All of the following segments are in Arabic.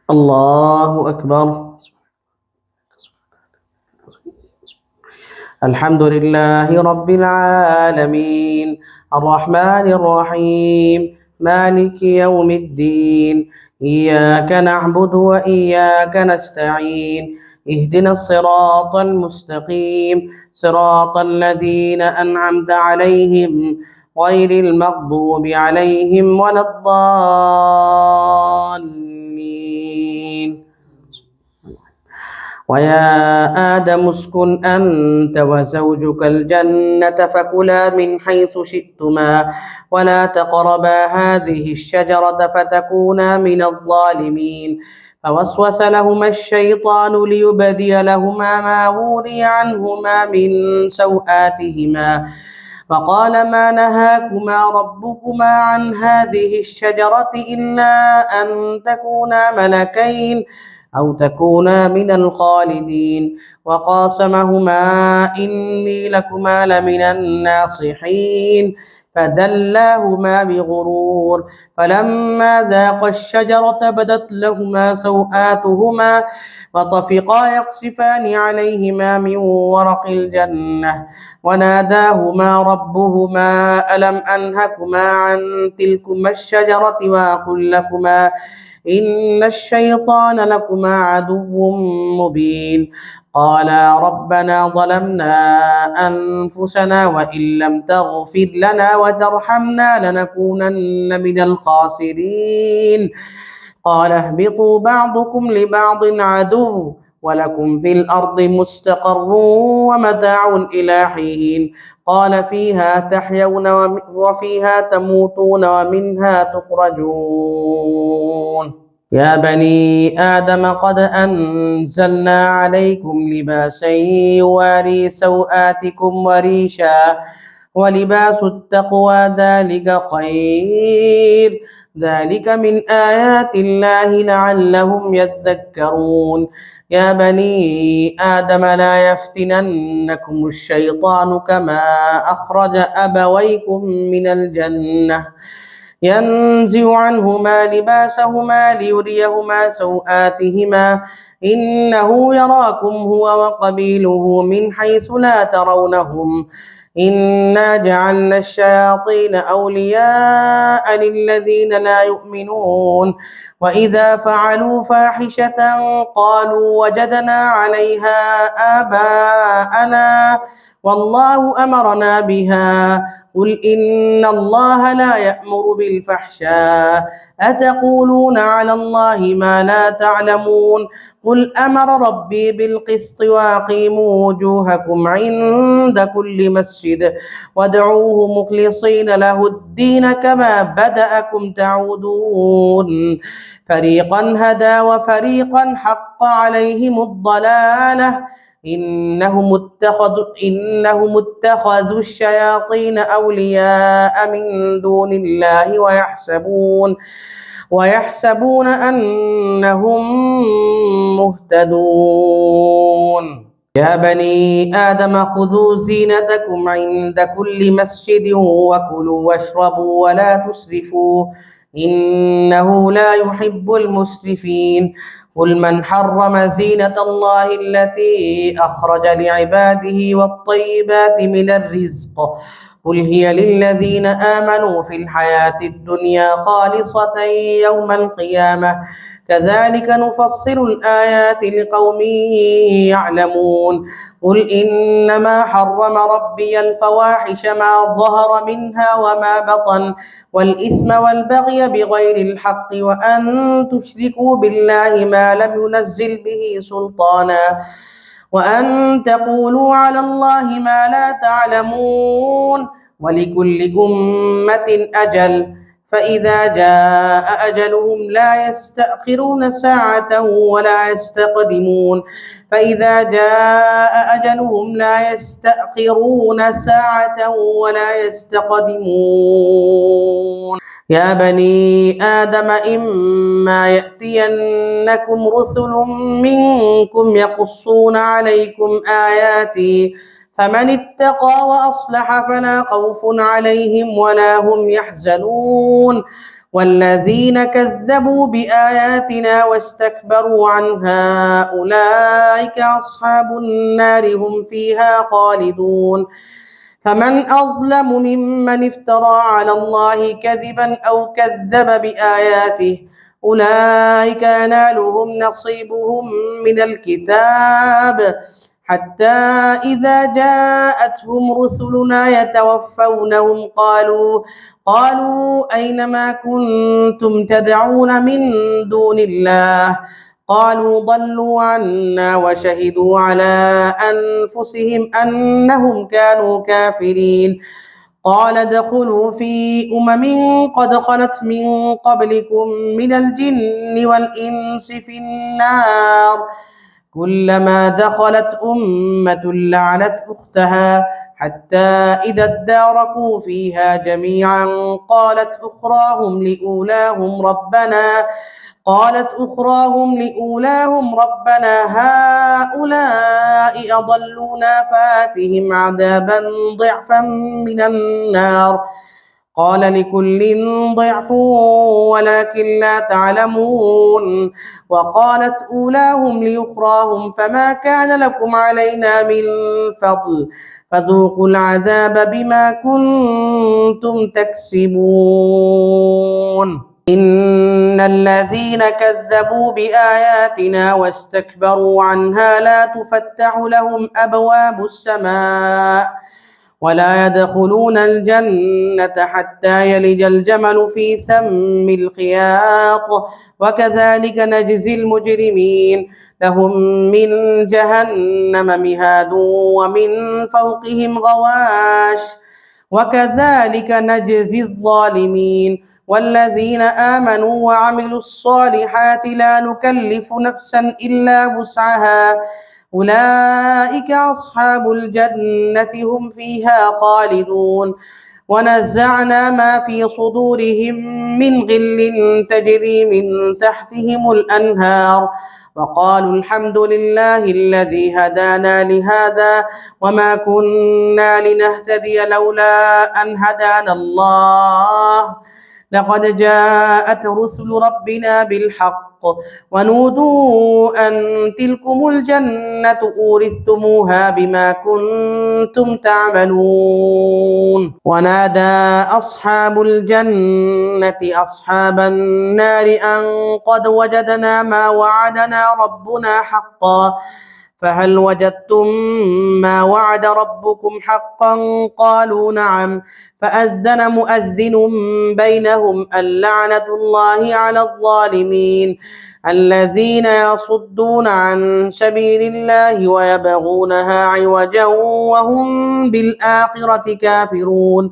الله أكبر. الحمد لله رب العالمين الرحمن الرحيم مالك يوم الدين إياك نعبد وإياك نستعين اهدنا الصراط المستقيم صراط الذين أنعمت عليهم غير المغضوب عليهم ولا الضالين. ويا آدم اسكن أنت وزوجك الجنة فكلا من حيث شئتما ولا تقربا هذه الشجرة فتكونا من الظالمين. فوسوس لهما الشيطان ليبدي لهما ما وري عنهما من سوآتهما وقال ما نهاكما ربكما عن هذه الشجرة إلا أن تكونا ملكين أو تكونا من الخالدين. وقاسمهما إني لكما لمن الناصحين فدلاهما بغرور فلما ذاقا الشجرة بدت لهما سوآتهما وطفقا يقصفان عليهما من ورق الجنة وناداهما ربهما ألم أنهكما عن تلكما الشجرة وأقل لكما إن الشيطان لكما عدو مبين. قالا ربنا ظلمنا أنفسنا وإن لم تغفر لنا وترحمنا لنكونن من الخاسرين. قال اهبطوا بعضكم لبعض عدو ولكم في الأرض مستقر ومتاع إلى حين. قال فيها تحيون وفيها تموتون ومنها تخرجون. يا بني آدم قد أنزلنا عليكم لباسا يواري سوآتكم وريشا ولباس التقوى ذلك خير ذلك من آيات الله لعلهم يذكرون. يا بني آدم لا يفتننكم الشيطان كما أخرج أبويكم من الجنة ينزع عنهما لباسهما ليريهما سوآتهما إنه يراكم هو وقبيله من حيث لا ترونهم إنا جعلنا الشياطين أولياء للذين لا يؤمنون وإذا فعلوا فاحشة قالوا وجدنا عليها آباءنا والله أمرنا بها قل إن الله لا يأمر بالفحشاء أتقولون على الله ما لا تعلمون قل أمر ربي بالقسط وأقيموا وجوهكم عند كل مسجد وادعوه مخلصين له الدين كما بدأكم تعودون. فريقا هدى وفريقا حق عليهم الضلالة إنهم اتخذوا الشياطين أولياء من دون الله ويحسبون أنهم مهتدون. يا بني آدم خذوا زينتكم عند كل مسجد وكلوا واشربوا ولا تسرفوا إنه لا يحب المسرفين. قل من حرم زينة الله التي أخرج لعباده والطيبات من الرزق قل هي للذين آمنوا في الحياة الدنيا خالصة يوم القيامة كذلك نفصل الآيات لقوم يعلمون. قل إنما حرم ربي الفواحش ما ظهر منها وما بطن والإثم والبغي بغير الحق وأن تشركوا بالله ما لم ينزل به سلطانا وأن تقولوا على الله ما لا تعلمون ولكل أمة أجل فإذا جاء أجلهم لا يستأخرون ساعة ولا يستقدمون. فإذا جاء أجلهم لا يستأخرون ساعة ولا يستقدمون. يا بني آدم إما يأتينكم رسل منكم يقصون عليكم آياتي فمن اتقى وأصلح فلا خوف عليهم ولا هم يحزنون. والذين كذبوا بآياتنا واستكبروا عنها أولئك أصحاب النار هم فيها خالدون. فمن أظلم ممن افترى على الله كذبا أو كذب بآياته أولئك ينالهم نصيبهم من الكتاب حتى إذا جاءتهم رسلنا يتوفونهم قالوا أين ما كنتم تدعون من دون الله قالوا ضلوا عنا وشهدوا على أنفسهم أنهم كانوا كافرين. قال ادخلوا في قد خلت من قبلكم من الجن والإنس في النار كلما دخلت أمة لعنت أختها حتى إذا اداركوا فيها جميعا قالت أخراهم لأولاهم ربنا هؤلاء أضلونا فآتهم عذابا ضعفا من النار قال لكل ضعف ولكن لا تعلمون. وقالت أولاهم لأخراهم فما كان لكم علينا من فضل فذوقوا العذاب بما كنتم تكسبون. إن الذين كذبوا بآياتنا واستكبروا عنها لا تفتح لهم أبواب السماء ولا يدخلون الجنة حتى يلج الجمل في سم الخياط وكذلك نجزي المجرمين. لهم من جهنم مهاد ومن فوقهم غواش وكذلك نجزي الظالمين. والذين آمنوا وعملوا الصالحات لا نكلف نفسا إلا وسعها أولئك أصحاب الجنة هم فيها خالدون. ونزعنا ما في صدورهم من غل تجري من تحتهم الأنهار وقالوا الحمد لله الذي هدانا لهذا وما كنا لنهتدي لولا أن هدانا الله لقد جاءت رسل ربنا بالحق ونودوا أن تلكم الجنة أورثتموها بما كنتم تعملون. ونادى أصحاب الجنة أصحاب النار أن قد وجدنا ما وعدنا ربنا حقا فهل وجدتم ما وعد ربكم حقا قالوا نعم فأذن مؤذن بينهم اللعنة الله على الظالمين الذين يصدون عن سبيل الله ويبغونها عوجا وهم بالآخرة كافرون.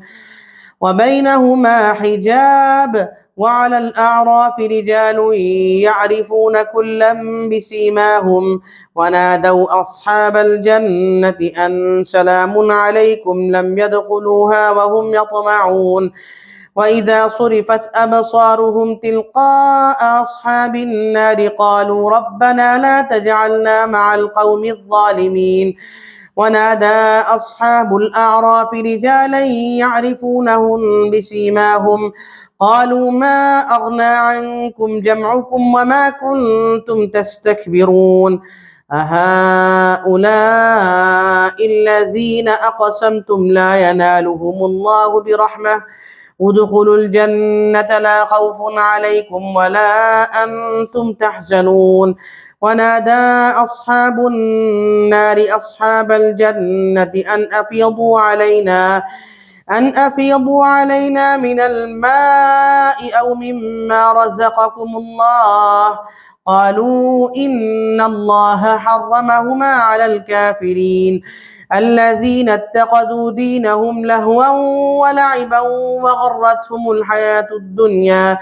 وبينهما حجاب وعلى الأعراف رجال يعرفون كلا بسيماهم ونادوا أصحاب الجنة أن سلام عليكم لم يدخلوها وهم يطمعون. وإذا صرفت أبصارهم تلقاء أصحاب النار قالوا ربنا لا تجعلنا مع القوم الظالمين. ونادى أصحاب الأعراف رجالا يعرفونهم بسيماهم قالوا ما أغنى عنكم جمعكم وما كنتم تستكبرون أهؤلاء الذين أقسمتم لا ينالهم الله برحمة ادخلوا الجنة لا خوف عليكم ولا أنتم تحزنون. ونادى أصحاب النار أصحاب الجنة أن أفيضوا علينا من الماء أو مما رزقكم الله قالوا إن الله حرمهما على الكافرين الذين اتخذوا دينهم لهوا ولعبا وغرتهم الحياة الدنيا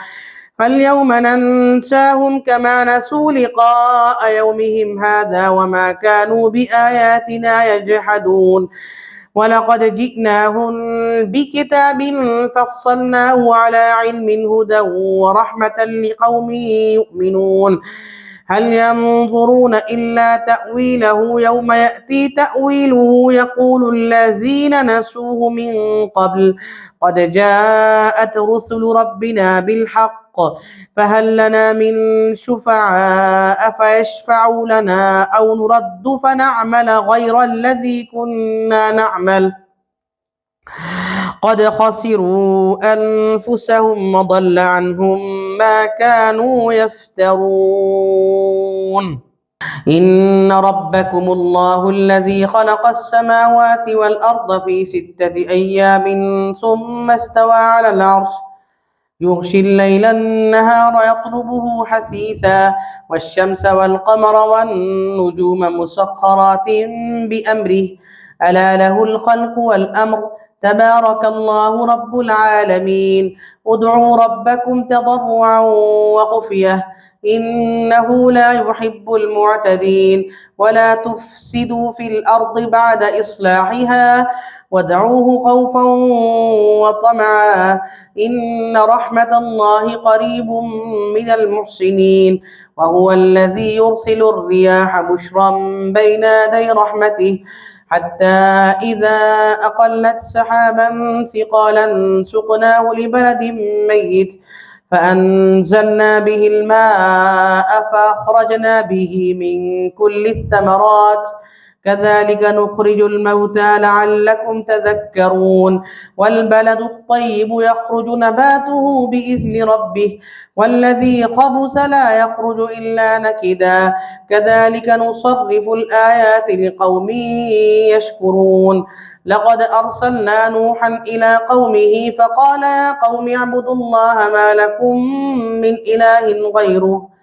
فاليوم ننساهم كما نسوا لقاء يومهم هذا وما كانوا بآياتنا يجحدون. ولقد جئناهم بكتاب فصلناه على علم هدى ورحمة لقوم يؤمنون. هل ينظرون إلا تأويله يوم يأتي تأويله يقول الذين نسوه من قبل قد جاءت رسل ربنا بالحق فهل لنا من شفعاء فيشفعوا لنا أو نرد فنعمل غير الذي كنا نعمل قد خسروا أنفسهم وضل عنهم ما كانوا يفترون إن ربكم الله الذي خلق السماوات والأرض في 6 أيام ثم استوى على العرش يغشي الليل النهار يطلبه حثيثا والشمس والقمر والنجوم مسخرات بأمره ألا له الخلق والأمر تبارك الله رب العالمين ادعوا ربكم تضرعا وخفية إنه لا يحب المعتدين ولا تفسدوا في الأرض بعد إصلاحها وادعوه خوفا وطمعا إن رحمة الله قريب من المحسنين وهو الذي يرسل الرياح بشرا بين يدي رحمته حتى إذا أقلت سحابا ثقالا سقناه لبلد ميت فأنزلنا به الماء فأخرجنا به من كل الثمرات كذلك نخرج الموتى لعلكم تذكرون والبلد الطيب يخرج نباته بإذن ربه والذي خبث لا يخرج إلا نكدا كذلك نصرف الآيات لقوم يشكرون لقد أرسلنا نوحا إلى قومه فقال يا قوم اعبدوا الله ما لكم من إله غيره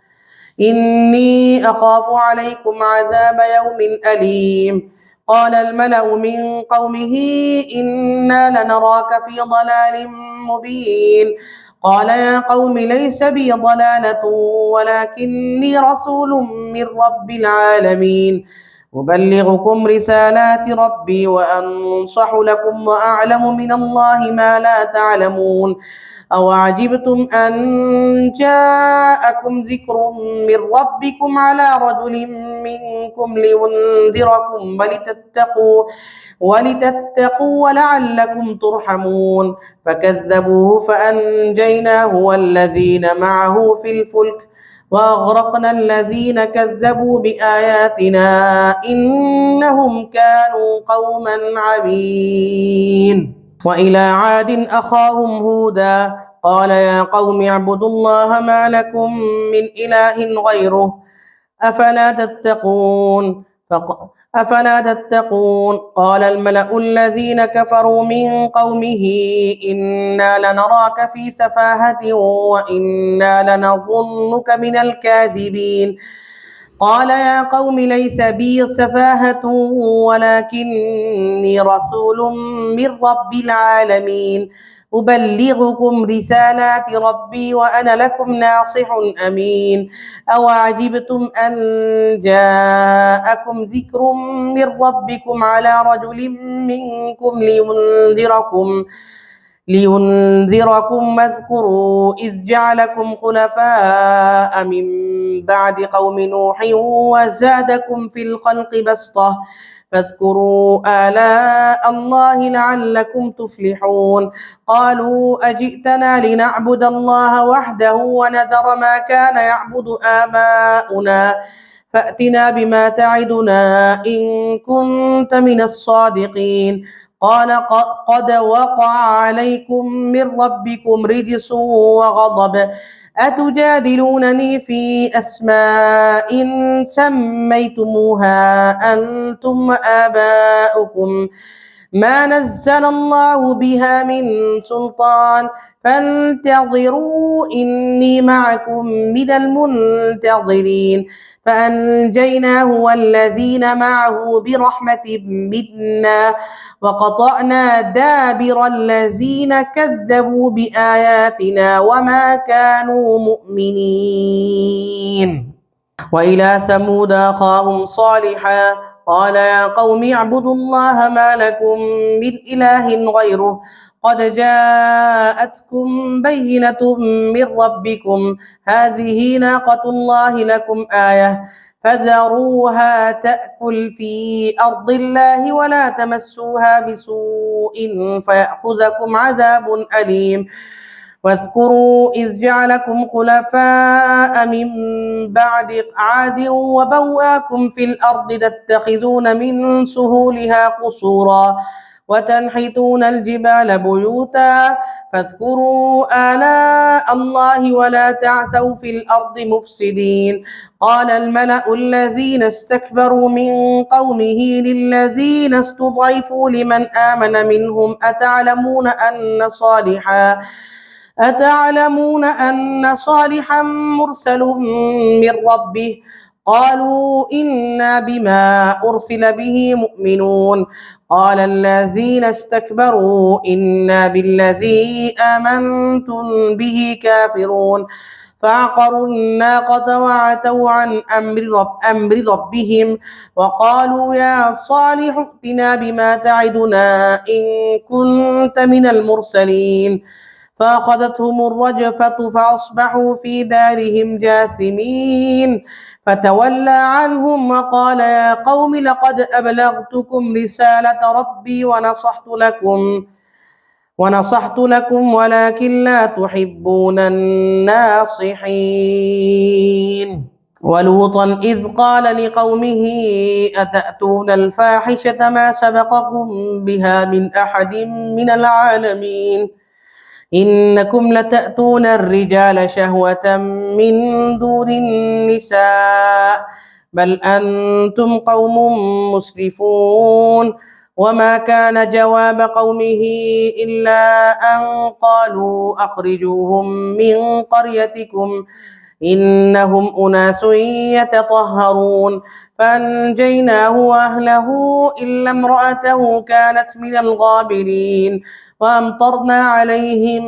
إني أخاف عليكم عذاب يوم أليم قال الملأ من قومه إنا لنراك في ضلال مبين قال يا قوم ليس بي ضلالة ولكني رسول من رب العالمين أبلغكم رسالات ربي وأنصح لكم وأعلم من الله ما لا تعلمون أوعجبتم أن جاءكم ذكر من ربكم على رجل منكم لينذركم ولتتقوا ولعلكم ترحمون فكذبوه فأنجيناه والذين معه في الفلك وأغرقنا الذين كذبوا بآياتنا إنهم كانوا قوما عمين وإلى عاد أخاهم هودا قال يا قوم اعبدوا الله ما لكم من إله غيره أفلا تتقون قال الملأ الذين كفروا من قومه إنا لنراك في سفاهة وإنا لنظنك من الكاذبين قال يا قوم ليس بي سفاهة ولكني رسول من رب العالمين أبلغكم رسالات ربي وأنا لكم ناصح أمين أوعجبتم أن جاءكم ذكر من ربكم على رجل منكم لينذركم واذكروا إذ جعلكم خلفاء من بعد قوم نوح وزادكم في الخلق بسطة فاذكروا آلاء الله لعلكم تفلحون قالوا أجئتنا لنعبد الله وحده ونذر ما كان يعبد آباؤنا فأتنا بما تعدنا إن كنت من الصادقين قال قد وقع عليكم من ربكم رجس وغضب أتجادلونني في أسماء سميتموها أنتم وآباؤكم ما نزل الله بها من سلطان فانتظروا إني معكم من المنتظرين فأنجيناه والذين معه برحمة منا وقطعنا دابر الذين كذبوا بآياتنا وما كانوا مؤمنين وإلى ثمود أخاهم صالحا قال يا قوم اعبدوا الله ما لكم من إله غيره قد جاءتكم بينة من ربكم هذه ناقة الله لكم آية فذروها تأكل في أرض الله ولا تمسوها بسوء فيأخذكم عذاب أليم واذكروا إذ جعلكم خلفاء من بعد عاد وبواكم في الأرض تتخذون من سهولها قصورا وتنحتون الجبال بيوتا فاذكروا آلاء الله ولا تعثوا في الأرض مفسدين قال الملأ الذين استكبروا من قومه للذين استضعفوا لمن آمن منهم أتعلمون أن صالحا مرسل من ربه قالوا إنا بما أرسل به مؤمنون قال الذين استكبروا إنا بالذي آمنتم به كافرون فعقروا الناقة وعتوا عن أمر ربهم وقالوا يا صالح ائتنا بما تعدنا إن كنت من المرسلين فأخذتهم الرجفة فأصبحوا في دارهم جاثمين فتولى عنهم وقال يا قوم لقد أبلغتكم رسالة ربي ونصحت لكم ولكن لا تحبون الناصحين ولوطا إذ قال لقومه أتأتون الفاحشة ما سبقكم بها من أحد من العالمين إنكم لتأتون الرجال شهوة من دون النساء بل أنتم قوم مسرفون وما كان جواب قومه إلا أن قالوا أخرجوهم من قريتكم إنهم أناس يتطهرون فأنجيناه وأهله إلا امرأته كانت من الغابرين وأمطرنا عليهم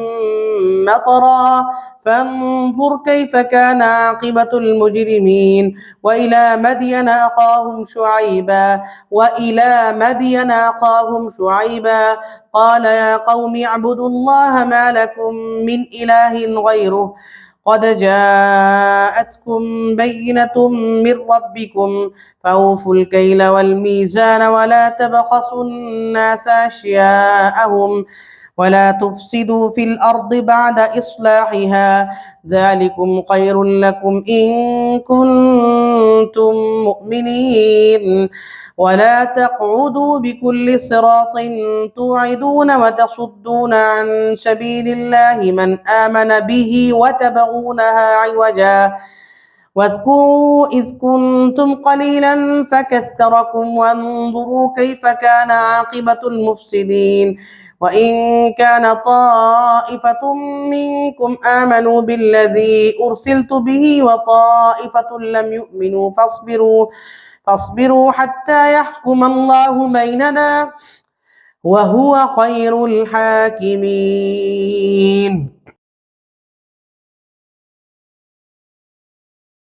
مطرا فانظر كيف كان عاقبة المجرمين وإلى مدين أخاهم شعيبا قال يا قوم اعبدوا الله ما لكم من إله غيره قد جاءتكم بينة من ربكم فأوفوا الكيل والميزان ولا تبخسوا الناس أشياءهم ولا تفسدوا في الأرض بعد إصلاحها ذلكم خير لكم إن كنتم مؤمنين ولا تقعدوا بكل صراط توعدون وتصدون عن سبيل الله من آمن به وتبغونها عوجا واذكروا إذ كنتم قليلا فكثركم وانظروا كيف كان عاقبة المفسدين وإن كان طائفة منكم آمنوا بالذي أرسلت به وطائفة لم يؤمنوا فاصبروا حتى يحكم الله بيننا وهو خير الحاكمين.